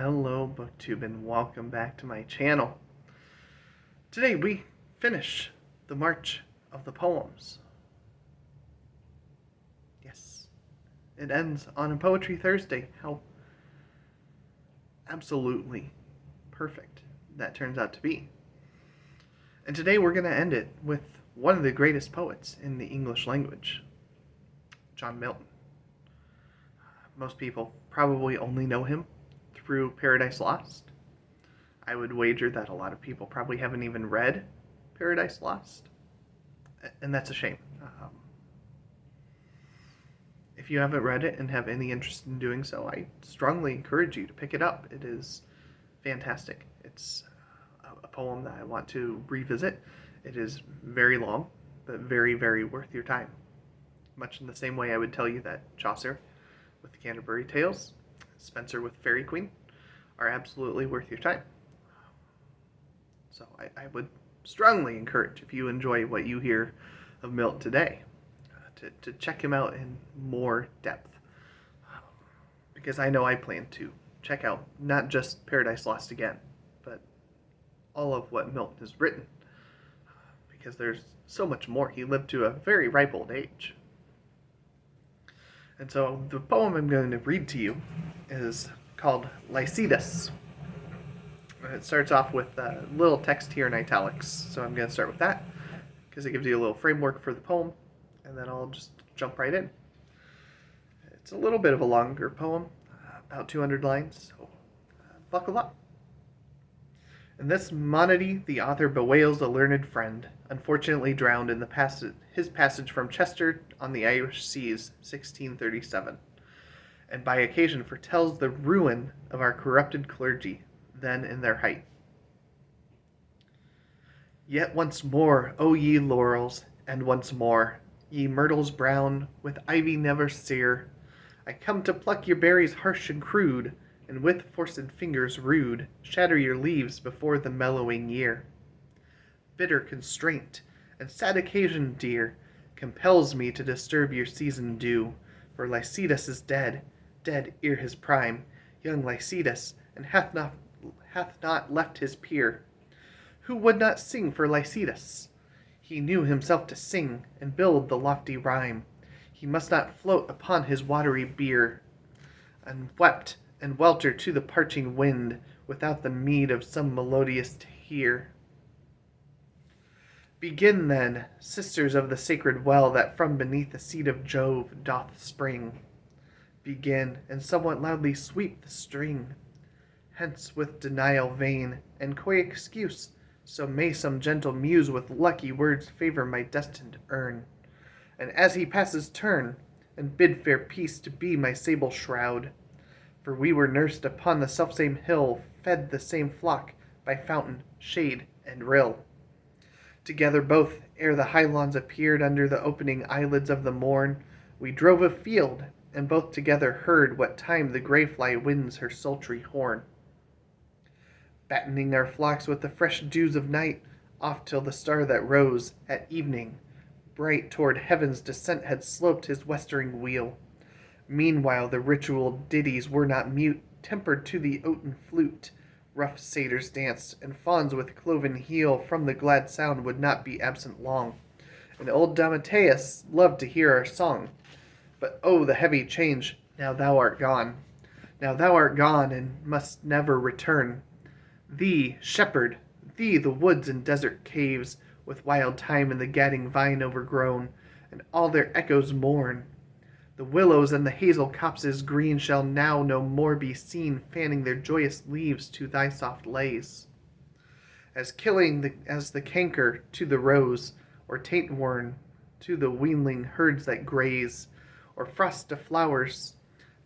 Hello, BookTube, and welcome back to my channel. Today we finish the March of the Poems. Yes, it ends on a Poetry Thursday. How absolutely perfect that turns out to be. And today we're going to end it with one of the greatest poets in the English language, John Milton. Most people probably only know him through Paradise Lost. I would wager that a lot of people probably haven't even read Paradise Lost, and that's a shame. If you haven't read it and have any interest in doing so, I strongly encourage you to pick it up. It is fantastic. It's a poem that I want to revisit. It is very long, but very, very worth your time. Much in the same way I would tell you that Chaucer with the Canterbury Tales, Spenser with Fairy Queen, are absolutely worth your time. So I would strongly encourage, if you enjoy what you hear of Milton today, to check him out in more depth. Because I know I plan to check out not just Paradise Lost again, but all of what Milton has written. Because there's so much more. He lived to a very ripe old age. And so the poem I'm going to read to you is called Lycidas. It starts off with a little text here in italics, so I'm going to start with that because it gives you a little framework for the poem, and then I'll just jump right in. It's a little bit of a longer poem, about 200 lines, so buckle up. In this monody, the author bewails a learned friend, unfortunately drowned in his passage from Chester on the Irish seas, 1637, and by occasion foretells the ruin of our corrupted clergy, then in their height. Yet once more, O ye laurels, and once more, ye myrtles brown, with ivy never sere, I come to pluck your berries harsh and crude, and with forced fingers rude, shatter your leaves before the mellowing year. Bitter constraint, and sad occasion dear, compels me to disturb your season due, for Lycidas is dead, dead ere his prime, young Lycidas, and hath not left his peer. Who would not sing for Lycidas? He knew himself to sing, and build the lofty rhyme. He must not float upon his watery bier, and wept and welter to the parching wind, without the meed of some melodious to hear. Begin then, sisters of the sacred well that from beneath the seat of Jove doth spring. Begin, and somewhat loudly sweep the string. Hence with denial vain, and coy excuse, so may some gentle muse with lucky words favor my destined urn. And as he passes turn, and bid fair peace to be my sable shroud. For we were nursed upon the selfsame hill, fed the same flock, by fountain, shade, and rill. Together both, ere the high lawns appeared under the opening eyelids of the morn, we drove afield, and both together heard what time the grey fly winds her sultry horn. Battening our flocks with the fresh dews of night, oft till the star that rose, at evening, bright toward heaven's descent had sloped his westering wheel. Meanwhile the ritual ditties were not mute, tempered to the oaten flute. Rough satyrs danced, and fawns with cloven heel from the glad sound would not be absent long. And old Damoteus loved to hear our song. But oh, the heavy change, now thou art gone. Now thou art gone, and must never return. Thee, shepherd, thee the woods and desert caves, with wild thyme and the gadding vine overgrown, and all their echoes mourn. The willows and the hazel copses green shall now no more be seen, fanning their joyous leaves to thy soft lays. As killing as the canker to the rose, or taintworm to the weanling herds that graze, or frost to flowers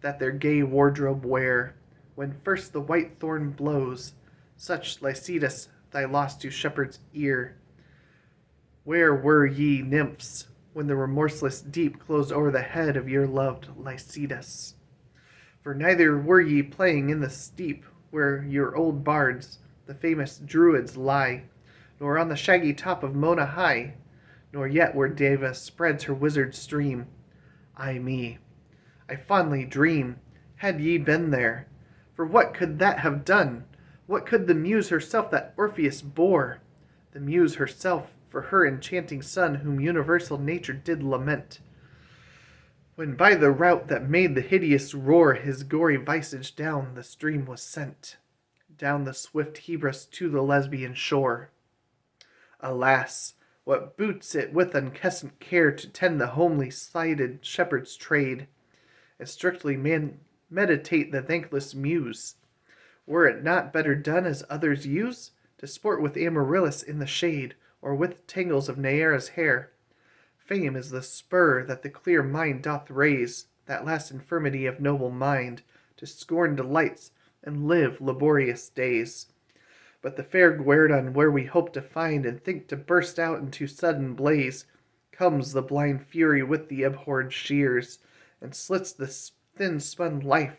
that their gay wardrobe wear, when first the white thorn blows, such, Lycidas, thy loss to shepherd's ear. Where were ye, nymphs, when the remorseless deep closed o'er the head of your loved Lycidas? For neither were ye playing in the steep, where your old bards, the famous Druids, lie, nor on the shaggy top of Mona high, nor yet where Deva spreads her wizard stream. Ay me, I fondly dream, had ye been there, For what could that have done? What could the Muse herself that Orpheus bore? The Muse herself, for her enchanting son, whom universal nature did lament, when by the rout that made the hideous roar his gory visage down the stream was sent, down the swift Hebrus to the Lesbian shore. Alas! what boots it with unkescent care to tend the homely sighted shepherd's trade, and strictly meditate the thankless Muse? Were it not better done as others use, to sport with Amaryllis in the shade, or with tangles of Neaera's hair? Fame is the spur that the clear mind doth raise, that last infirmity of noble mind, to scorn delights and live laborious days. But the fair guerdon where we hope to find, and think to burst out into sudden blaze, comes the blind fury with the abhorred shears, and slits the thin-spun life.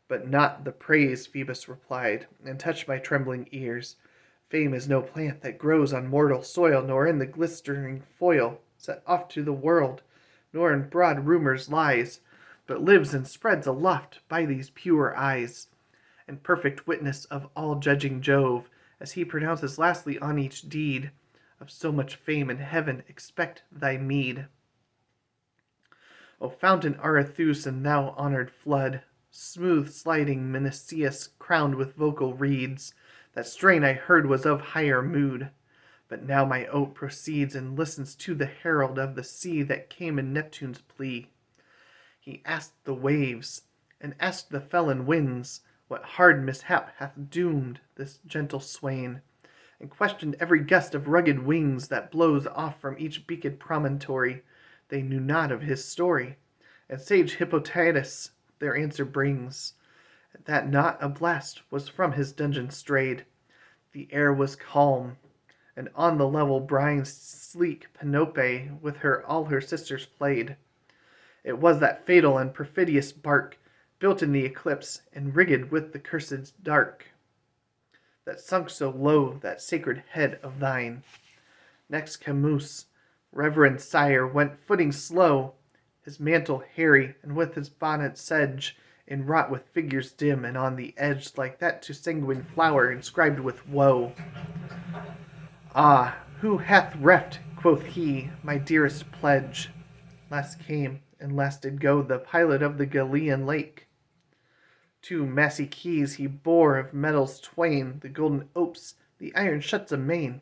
But not the praise, Phoebus replied, and touched my trembling ears. Fame is no plant that grows on mortal soil, nor in the glistering foil set off to the world, nor in broad rumors lies, but lives and spreads aloft by these pure eyes, and perfect witness of all judging Jove, as he pronounces lastly on each deed. Of so much fame in heaven expect thy meed. O fountain Arethusa, and thou honoured flood, smooth sliding Meneceus, crowned with vocal reeds, that strain I heard was of higher mood. But now my oat proceeds, and listens to the herald of the sea that came in Neptune's plea. He asked the waves, and asked the felon winds, what hard mishap hath doomed this gentle swain, and questioned every gust of rugged wings that blows off from each beaked promontory. They knew not of his story, and sage Hippolytus their answer brings, that not a blast was from his dungeon strayed. The air was calm, and on the level brine sleek Panope with all her sisters played. It was that fatal and perfidious bark, built in the eclipse, and rigged with the cursed dark, that sunk so low that sacred head of thine. Next Camus, reverend sire, went footing slow, his mantle hairy, and with his bonnet sedge, enwrought with figures dim, and on the edge, like that to sanguine flower, inscribed with woe. Ah, who hath reft, quoth he, my dearest pledge? Last came, and last did go, the pilot of the Galilean lake. 2 massy keys he bore of metals twain, the golden opes, the iron shuts amain.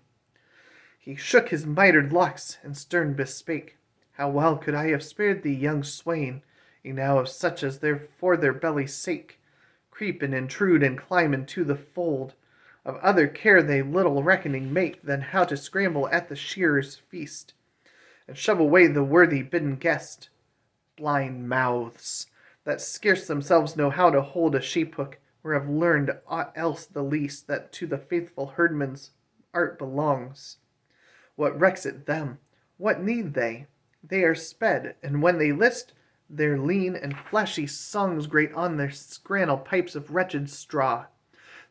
He shook his mitred locks, and stern bespake, how well could I have spared thee, young swain, enow of such as for their belly's sake creep and intrude and climb into the fold. Of other care they little reckoning make than how to scramble at the shearer's feast, and shove away the worthy bidden guest. Blind mouths, that scarce themselves know how to hold a sheep-hook, or have learned aught else the least that to the faithful herdman's art belongs. What recks it them? What need they? They are sped, and when they list, their lean and fleshy songs grate on their scrannel pipes of wretched straw.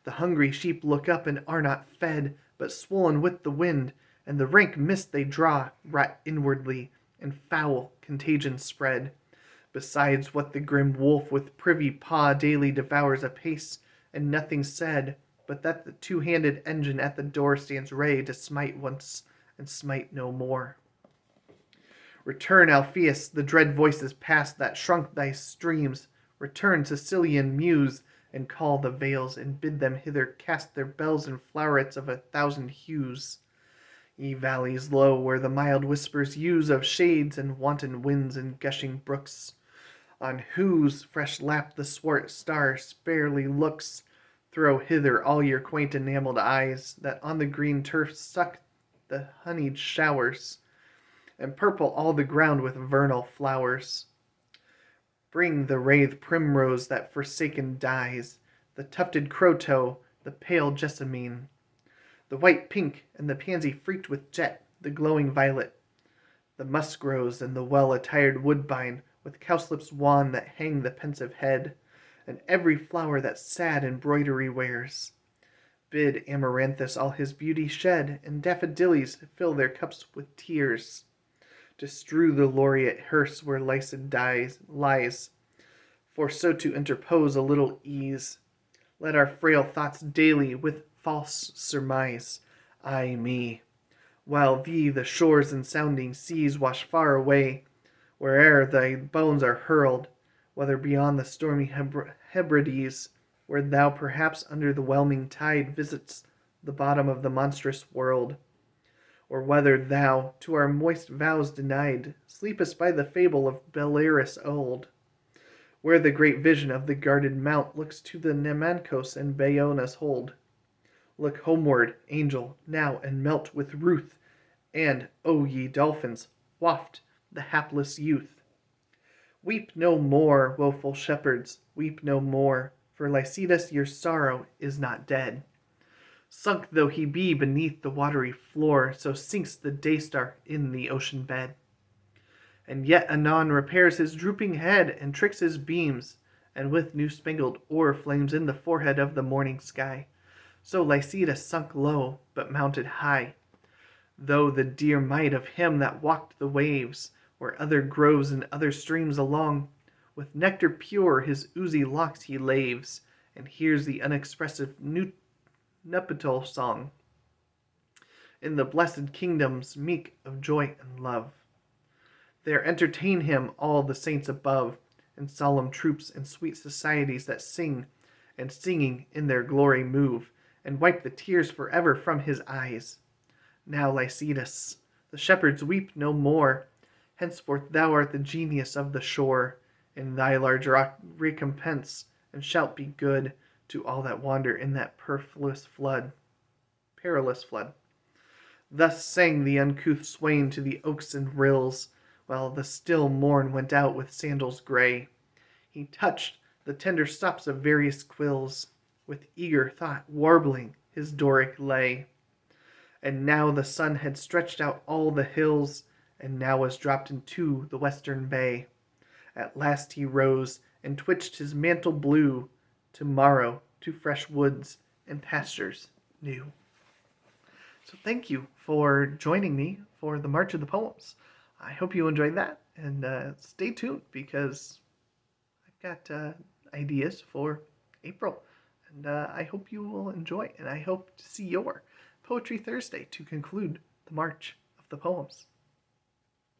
The hungry sheep look up and are not fed, but swollen with the wind, and the rank mist they draw, rot inwardly, and foul contagion spread. Besides what the grim wolf with privy paw daily devours apace, and nothing said, but that the 2-handed engine at the door stands ready to smite once, and smite no more. Return, Alpheus, the dread voices past that shrunk thy streams. Return, Sicilian Muse, and call the vales, and bid them hither cast their bells and flowerets of 1,000 hues. Ye valleys low, where the mild whispers use of shades and wanton winds and gushing brooks, on whose fresh lap the swart star sparely looks, throw hither all your quaint enamelled eyes, that on the green turf suck the honeyed showers, and purple all the ground with vernal flowers. Bring the rathe primrose that forsaken dies, the tufted croto, the pale jessamine, the white pink, and the pansy freaked with jet, the glowing violet, the musk rose, and the well-attired woodbine, with cowslips wan that hang the pensive head, and every flower that sad embroidery wears. Bid Amaranthus all his beauty shed, and daffodillies fill their cups with tears, to strew the laureate hearse where Lycidas lies, for so to interpose a little ease, Let our frail thoughts daily with false surmise eye me, while thee the shores and sounding seas wash far away, where'er thy bones are hurled, whether beyond the stormy Hebrides, where thou perhaps under the whelming tide visit'st the bottom of the monstrous world, or whether thou, to our moist vows denied, sleepest by the fable of Bellerus old, where the great vision of the guarded mount looks to the Nemancos and Bayona's hold. Look homeward, angel, now, and melt with ruth, and, O ye dolphins, waft the hapless youth. Weep no more, woeful shepherds, weep no more, for Lycidas your sorrow is not dead. Sunk though he be beneath the watery floor, so sinks the day-star in the ocean bed. And yet anon repairs his drooping head, and tricks his beams, and with new-spangled ore flames in the forehead of the morning sky. So Lycidas sunk low, but mounted high, though the dear might of him that walked the waves, where other groves and other streams along, with nectar pure his oozy locks he laves, and hears the unexpressive nuptial song, in the blessed kingdoms meek of joy and love. There entertain him all the saints above, in solemn troops and sweet societies that sing, and singing in their glory move, and wipe the tears forever from his eyes. Now, Lycidas, the shepherds weep no more. Henceforth thou art the genius of the shore, in thy large rock recompense, and shalt be good to all that wander in that perilous flood. Thus sang the uncouth swain to the oaks and rills, while the still morn went out with sandals gray. He touched the tender stops of various quills, with eager thought warbling his Doric lay. And now the sun had stretched out all the hills, and now was dropped into the western bay. At last he rose, and twitched his mantle blue, to-morrow to fresh woods and pastures new. So thank you for joining me for the March of the Poems. I hope you enjoyed that, and stay tuned, because I've got ideas for April, and I hope you will enjoy, and I hope to see your Poetry Thursday to conclude the March of the Poems.